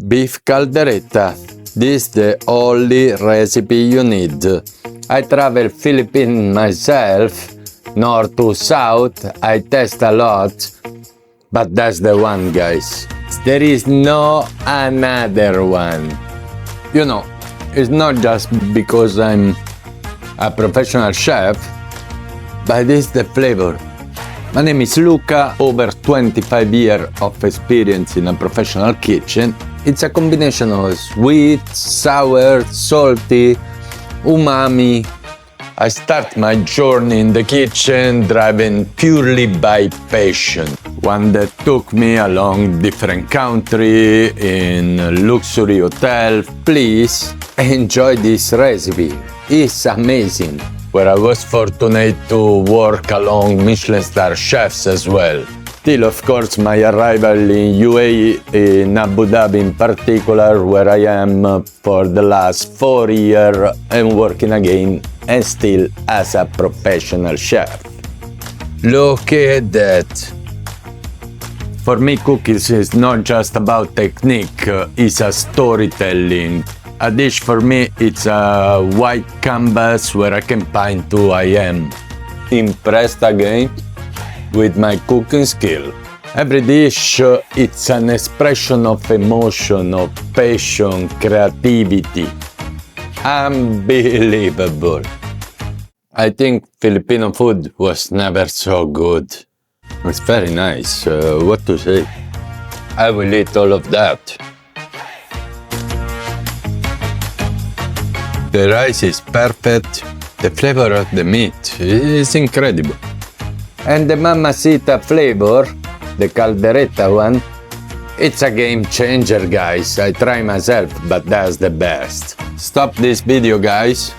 Beef caldereta. This the only recipe you need. I travel Philippines myself, north to south. I test a lot, but that's the one, guys. There is no another one. You know, it's not just because I'm a professional chef, but it's the flavor. My name is Luca, over 25 years of experience in a professional kitchen. It's a combination of sweet, sour, salty, umami. I start my journey in the kitchen driven purely by passion. One that took me along different countries in luxury hotel. Please enjoy this recipe. It's amazing. Where I was fortunate to work along Michelin star chefs as well. Till of course my arrival in UAE, in Abu Dhabi in particular, where I am for the last 4 years and working again and still as a professional chef. Look at that. For me, cookies is not just about technique, it's a storytelling. A dish for me, it's a white canvas where I can paint who I am. Impressed again with my cooking skill. Every dish, it's an expression of emotion, of passion, creativity. Unbelievable. I think Filipino food was never so good. It's very nice, what to say. I will eat all of that. The rice is perfect, the flavor of the meat is incredible. And the mamacita flavor, the caldereta one, it's a game changer, guys. I try myself, but that's the best. Stop this video, guys.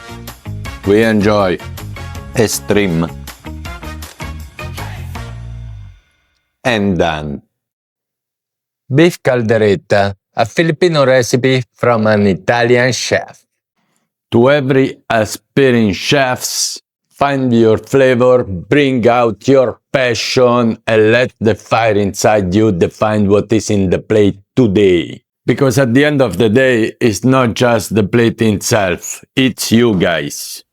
We enjoy extreme. And done. Beef caldereta, a Filipino recipe from an Italian chef. To every aspiring chefs, find your flavor, bring out your passion, and let the fire inside you define what is in the plate today. Because at the end of the day, it's not just the plate itself, it's you guys.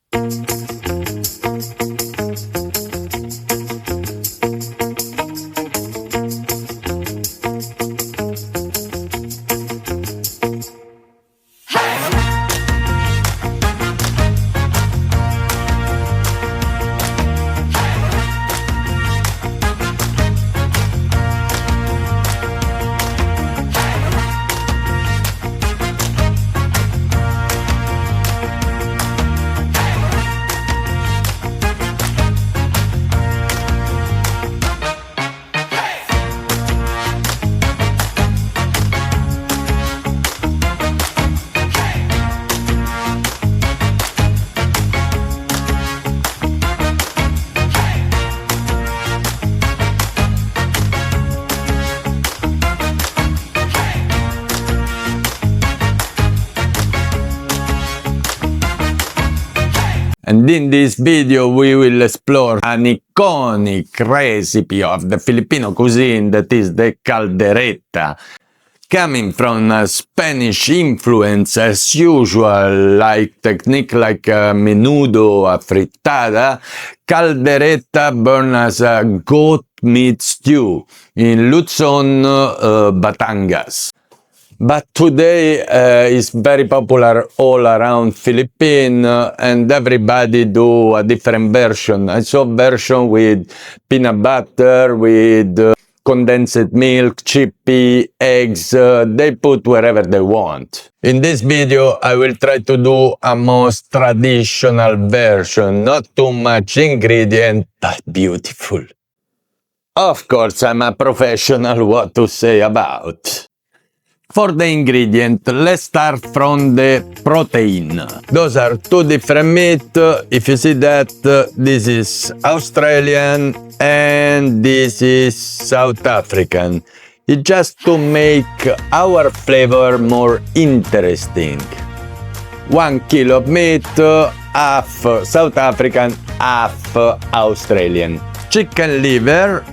And in this video we will explore an iconic recipe of the Filipino cuisine that is the caldereta. Coming from a Spanish influence as usual, like technique like a menudo, a frittata, caldereta born as a goat meat stew in Luzon, Batangas. But today it's very popular all around Philippines and everybody do a different version. I saw version with peanut butter, with condensed milk, chickpea, eggs, they put wherever they want. In this video I will try to do a most traditional version, not too much ingredient, but beautiful. Of course I'm a professional, what to say about. For the ingredient, let's start from the protein. Those are two different meat. If you see that, this is Australian and this is South African. It's just to make our flavor more interesting. 1 kilo of meat, half South African, half Australian. Chicken liver,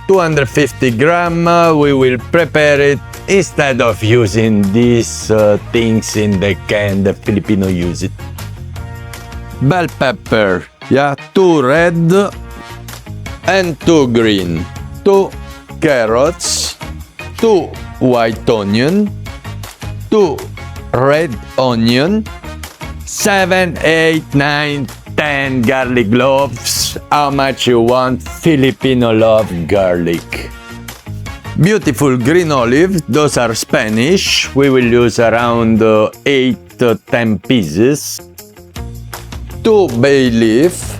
250 grams. We will prepare it instead of using these things in the can the Filipino use it. Bell pepper, yeah, 2 red and 2 green, 2 carrots, 2 white onion, 2 red onion, 7, 8, 9, 10 garlic cloves. How much you want? Filipino love garlic. Beautiful green olive, those are Spanish. We will use around 8 to 10 pieces. 2 bay leaf.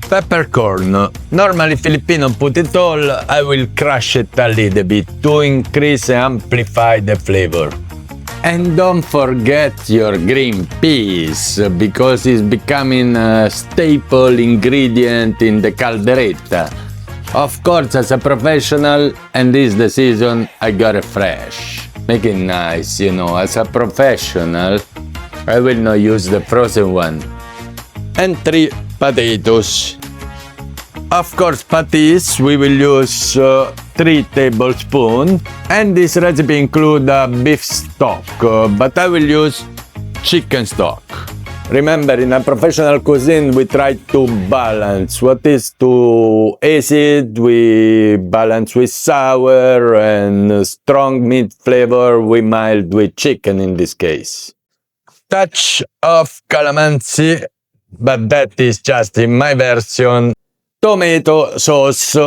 Peppercorn. Normally Filipino put it all. I will crush it a little bit to increase and amplify the flavor. And don't forget your green peas, because it's becoming a staple ingredient in the caldereta. Of course, as a professional, and this is the season, I got it fresh. Make it nice, you know. As a professional, I will not use the frozen one. And 3 potatoes. Of course, patis, we will use 3 tablespoons. And this recipe includes beef stock, but I will use chicken stock. Remember, in a professional cuisine, we try to balance. What is too acid, we balance with sour, and strong meat flavor, we mild with chicken in this case. Touch of calamansi, but that is just in my version. Tomato sauce.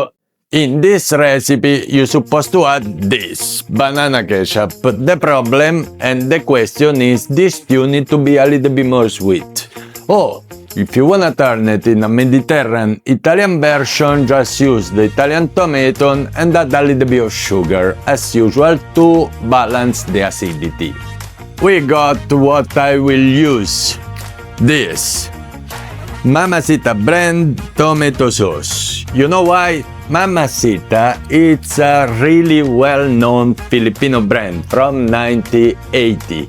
In this recipe, you're supposed to add this, banana ketchup. The problem and the question is, this stew need to be a little bit more sweet. Oh, if you wanna turn it in a Mediterranean Italian version, just use the Italian tomato and add a little bit of sugar, as usual, to balance the acidity. We got what I will use. This Mamacita brand tomato sauce. You know why? Mamacita, it's a really well-known Filipino brand from 1980.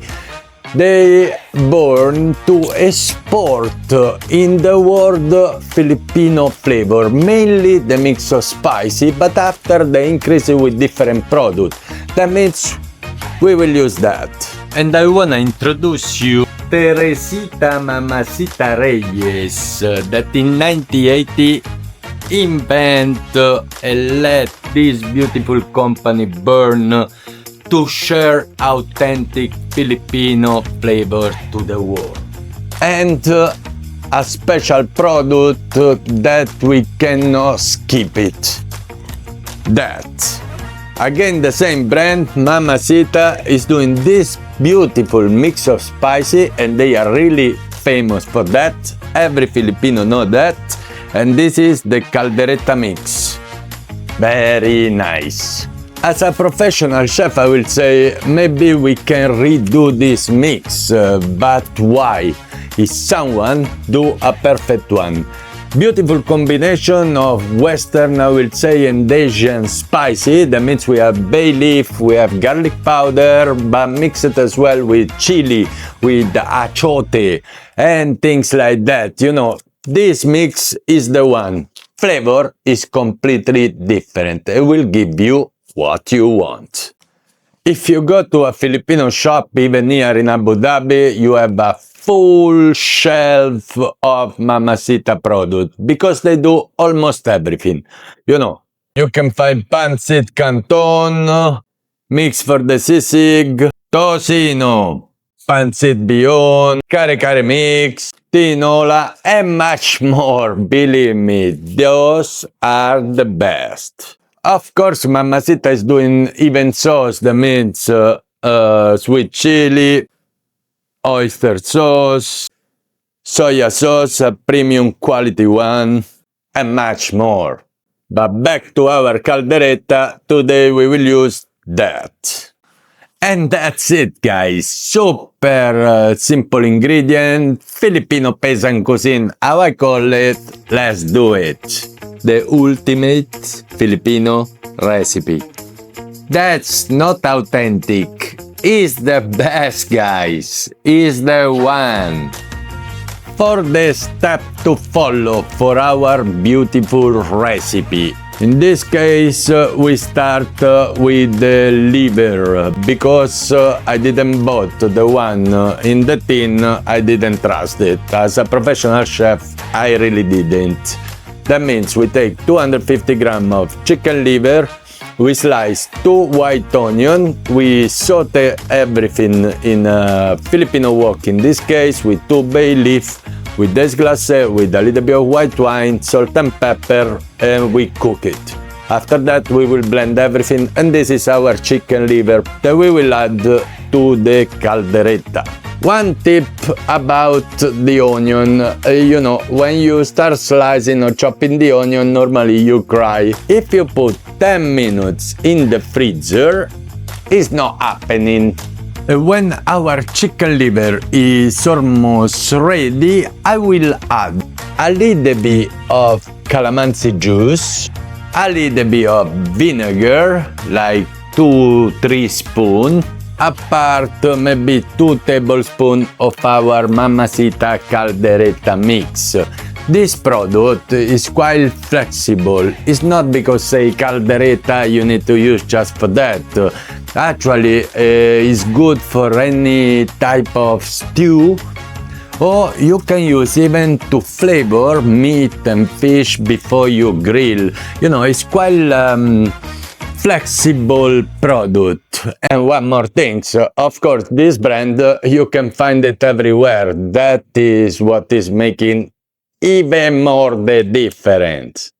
They born to export in the world Filipino flavor, mainly the mix of spicy, but after they increase it with different products. That means we will use that. And I wanna introduce you Teresita Mamacita Reyes, that in 1980 invent and let this beautiful company burn to share authentic Filipino flavor to the world. And a special product that we cannot skip it. That. Again, the same brand, Mamacita, is doing this beautiful mix of spicy, and they are really famous for that. Every Filipino know that. And this is the Caldereta mix. Very nice. As a professional chef, I will say maybe we can redo this mix, but why? If someone do a perfect one. Beautiful combination of Western, I will say, and Asian spicy. That means we have bay leaf, we have garlic powder, but mix it as well with chili, with achote, and things like that. You know, this mix is the one. Flavor is completely different. It will give you what you want. If you go to a Filipino shop, even here in Abu Dhabi, you have a full shelf of Mamacita product, because they do almost everything. You know, you can find pancit canton, mix for the sisig, tocino, pancit beyond, kare mix, tinola, and much more. Believe me, those are the best. Of course, Mamacita is doing even sauce. That means sweet chili, oyster sauce, soya sauce, a premium quality one, and much more. But back to our caldereta, today we will use that. And that's it, guys. Super simple ingredient, Filipino peasant cuisine, how I call it. Let's do it. The ultimate Filipino recipe. That's not authentic. Is the best, guys. Is the one. For the step to follow for our beautiful recipe, In this case, we start with the liver because I didn't bought the one in the tin. I didn't trust it. As a professional chef, I really didn't. That means we take 250 grams of chicken liver, we slice 2 white onion, we saute everything in a Filipino wok in this case with 2 bay leaf, with des glacé, with a little bit of white wine, salt and pepper, and we cook it. After that we will blend everything, and this is our chicken liver that we will add to the caldereta. One tip about the onion, you know, when you start slicing or chopping the onion, normally you cry. If you put 10 minutes in the freezer, it's not happening. When our chicken liver is almost ready, I will add a little bit of calamansi juice, a little bit of vinegar, like 2-3 spoons, apart maybe 2 tablespoons of our Mamacita Caldereta mix. This product is quite flexible. It's not because say caldereta you need to use just for that. Actually, it's good for any type of stew, or you can use even to flavor meat and fish before you grill. You know, it's quite flexible product. And one more thing, so of course this brand you can find it everywhere. That is what is making even more the difference.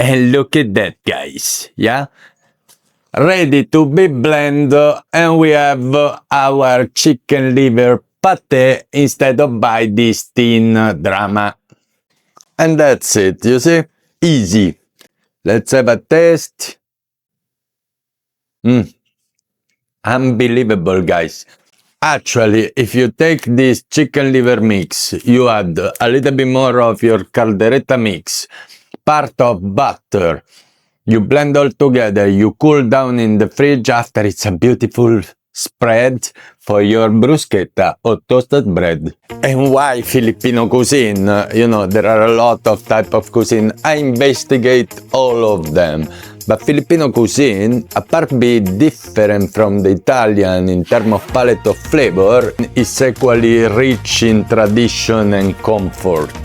And look at that, guys, yeah? Ready to be blended, and we have our chicken liver pate instead of buy this tin drama. And that's it, you see? Easy. Let's have a taste. Unbelievable, guys. Actually, if you take this chicken liver mix, you add a little bit more of your caldereta mix, part of butter, you blend all together, you cool down in the fridge. After, it's a beautiful spread for your bruschetta or toasted bread. And why Filipino cuisine? You know, there are a lot of type of cuisine. I investigate all of them. But Filipino cuisine, apart being different from the Italian in terms of palette of flavor, is equally rich in tradition and comfort.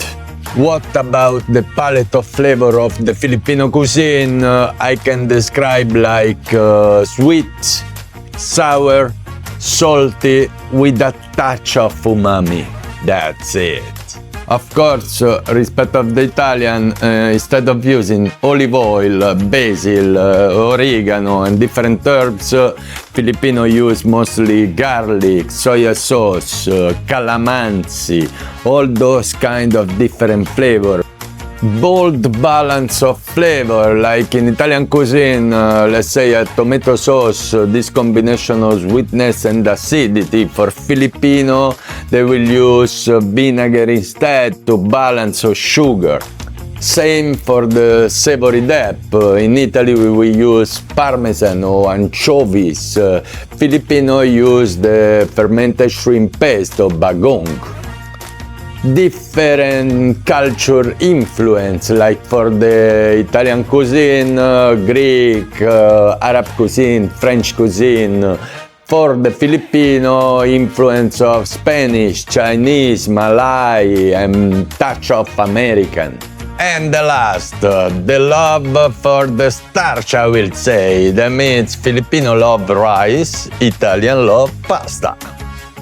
What about the palette of flavor of the Filipino cuisine? I can describe like sweet, sour, salty, with a touch of umami. That's it. Of course, respect of the Italian, instead of using olive oil, basil, oregano and different herbs, Filipino use mostly garlic, soya sauce, calamansi, all those kind of different flavor. Bold balance of flavor, like in Italian cuisine, let's say a tomato sauce, this combination of sweetness and acidity. For Filipino, they will use vinegar instead to balance sugar. Same for the savory dip. In Italy, we will use parmesan or anchovies. Filipino use the fermented shrimp paste or bagong. Different culture influence, like for the Italian cuisine, Greek, Arab cuisine, French cuisine. For the Filipino, influence of Spanish, Chinese, Malay, and touch of American. And the last, the love for the starch, I will say. That means Filipino love rice, Italian love pasta.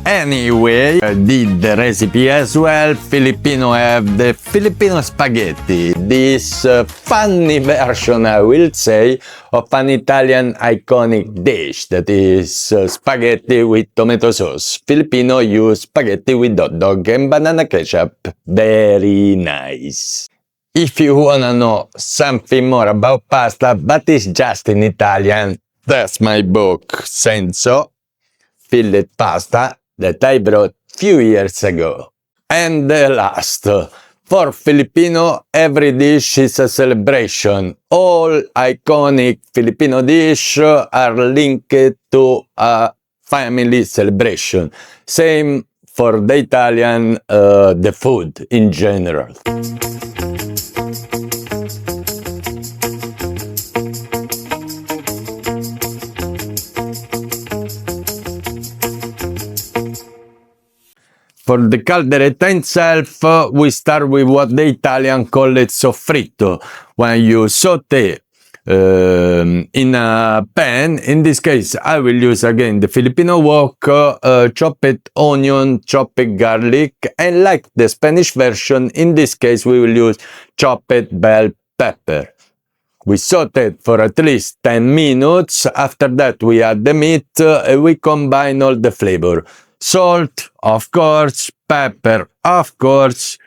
Anyway, I did the recipe as well. Filipino have the Filipino spaghetti, this funny version, I will say, of an Italian iconic dish that is spaghetti with tomato sauce. Filipino use spaghetti with hot dog and banana ketchup. Very nice. If you wanna know something more about pasta, but it's just in Italian, that's my book, Senso, Fillet Pasta. that I brought few years ago. And the last, for Filipino, every dish is a celebration. All iconic Filipino dishes are linked to a family celebration. Same for the Italian, the food in general. For the caldereta itself, we start with what the Italian call it soffritto, when you saute in a pan. In this case, I will use again the Filipino wok, chopped onion, chopped garlic, and like the Spanish version, in this case we will use chopped bell pepper. We saute for at least 10 minutes. After that, we add the meat and we combine all the flavor. Salt, of course, pepper, of course.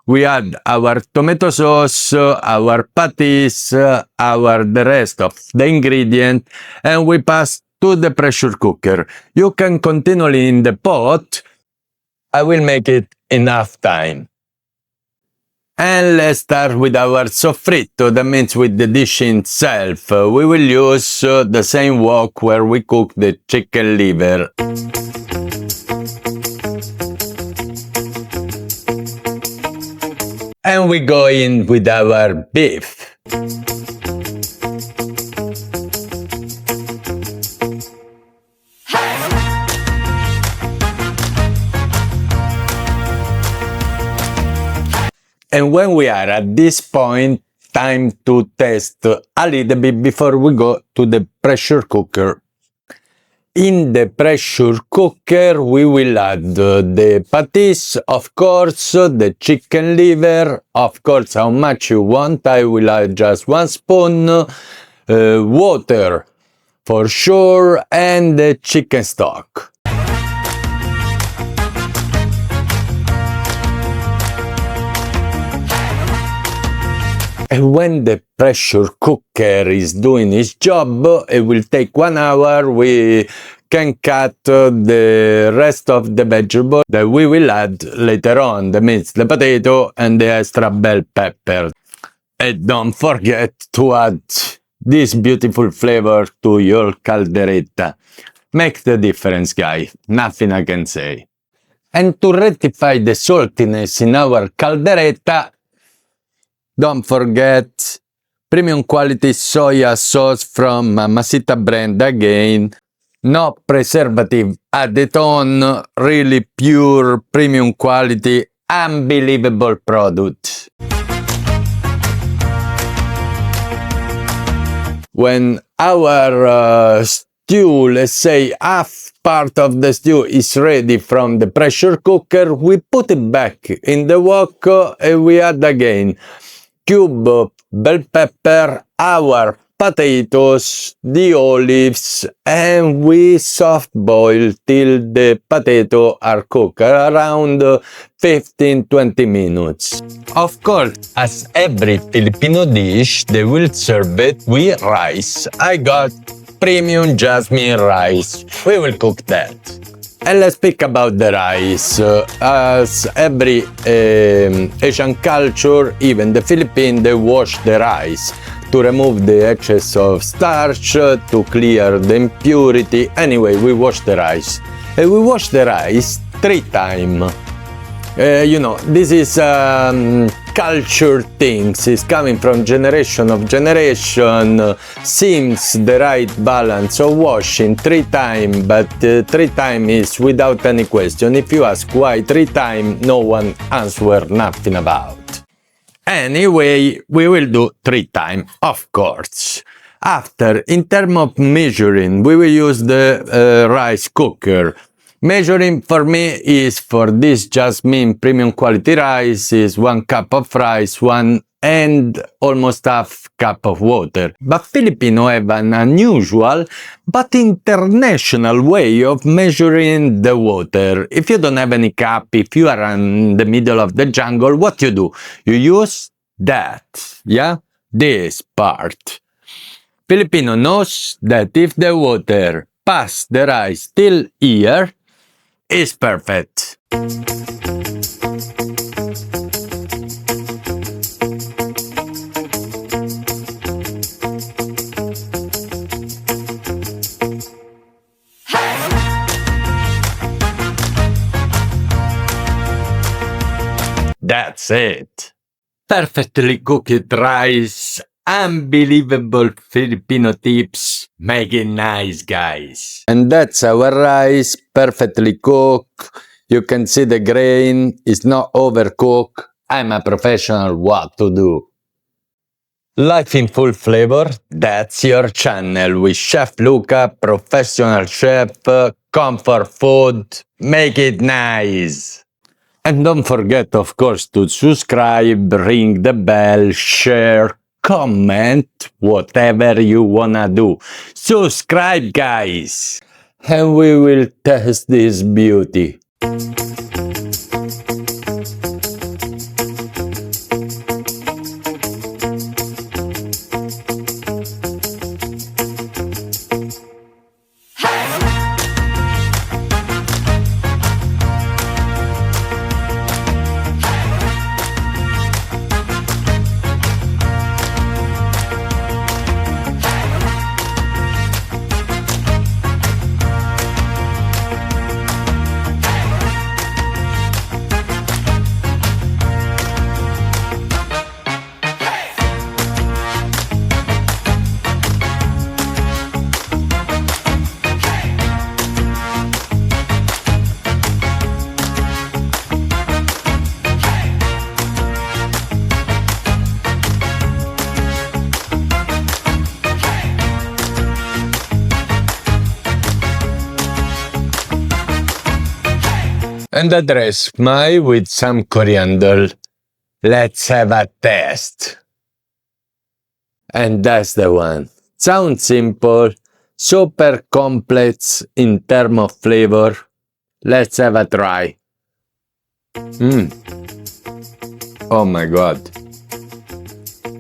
We add our tomato sauce, our patties, the rest of the ingredient, and we pass to the pressure cooker. You can continually in the pot. I will make it enough time. And let's start with our soffritto, that means with the dish itself. We will use the same wok where we cook the chicken liver. And we go in with our beef. And when we are at this point, time to test a little bit before we go to the pressure cooker. In the pressure cooker, we will add the patties, of course, the chicken liver, of course, how much you want. I will add just 1 spoon, water for sure, and the chicken stock. And when the pressure cooker is doing its job, it will take 1 hour. We can cut the rest of the vegetable that we will add later on. That means the potato and the extra bell pepper. And don't forget to add this beautiful flavor to your caldereta. Make the difference, guys. Nothing I can say. And to rectify the saltiness in our caldereta, don't forget premium quality soya sauce from Masita brand again. No preservative added on, really pure premium quality, unbelievable product. When our stew, let's say half part of the stew is ready from the pressure cooker, we put it back in the wok and we add again cube bell pepper, our potatoes, the olives, and we soft boil till the potato are cooked around 15-20 minutes. Of course, as every Filipino dish, they will serve it with rice. I got premium jasmine rice. We will cook that. And let's speak about the rice. As every Asian culture, even the Philippines, they wash the rice to remove the excess of starch, to clear the impurity. Anyway, we wash the rice. And we wash the rice 3 times. You know, this is culture things. It's coming from generation of generation. Seems the right balance of washing 3 times, but 3 times is without any question. If you ask why 3 times, no one answer nothing about. Anyway, we will do 3 times, of course. After, in terms of measuring, we will use the rice cooker. Measuring for me is for this jasmine premium quality rice is 1 cup of rice, 1 and almost half cup of water. But Filipino have an unusual but international way of measuring the water. If you don't have any cup, if you are in the middle of the jungle, what you do? You use that, yeah? This part. Filipino knows that if the water pass the rice till here, is perfect. That's it. Perfectly cooked rice. Unbelievable Filipino tips. Make it nice, guys. And that's our rice, perfectly cooked. You can see the grain is not overcooked. I'm a professional, what to do. Life in full flavor, that's your channel with Chef Luca, professional chef, comfort food. Make it nice. And don't forget, of course, to subscribe, ring the bell, share, comment, whatever you wanna do. Subscribe, guys! And we will test this beauty. And address my with some coriander. Let's have a test. And that's the one. Sounds simple, super complex in terms of flavor. Let's have a try. Oh my god.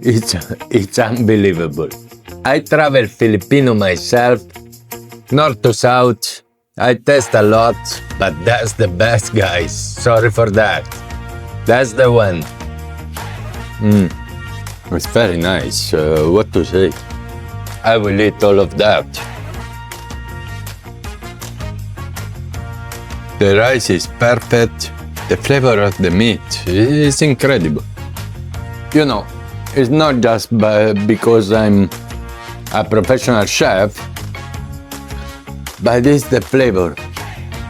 It's unbelievable. I travel Filipino myself, north to south. I test a lot, but that's the best, guys. Sorry for that. That's the one. It's very nice. What to say? I will eat all of that. The rice is perfect. The flavor of the meat is incredible. You know, it's not just because I'm a professional chef, but it's the flavor.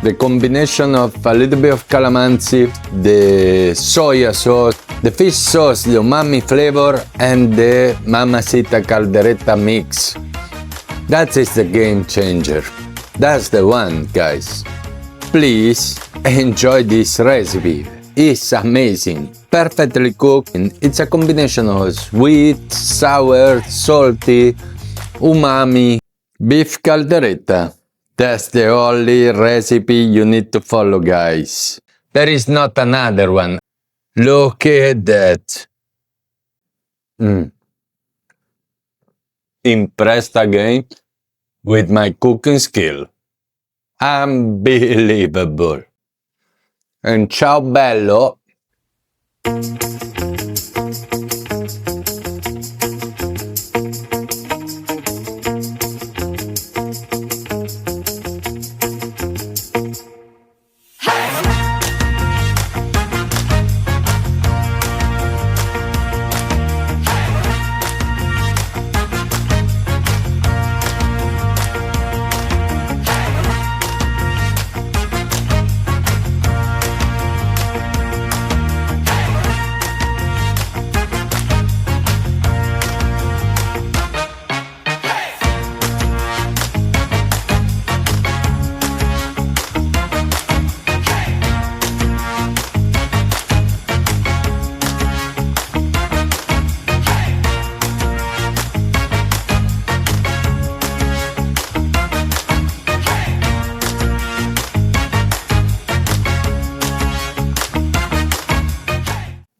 The combination of a little bit of calamansi, the soya sauce, the fish sauce, the umami flavor, and the Mamacita Caldereta mix. That is the game changer. That's the one, guys. Please enjoy this recipe. It's amazing. Perfectly cooked. It's a combination of sweet, sour, salty, umami, beef caldereta. That's the only recipe you need to follow, guys. There is not another one. Look at that. Impressed again with my cooking skill. Unbelievable. And ciao bello.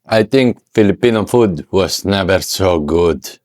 I think Filipino food was never so good.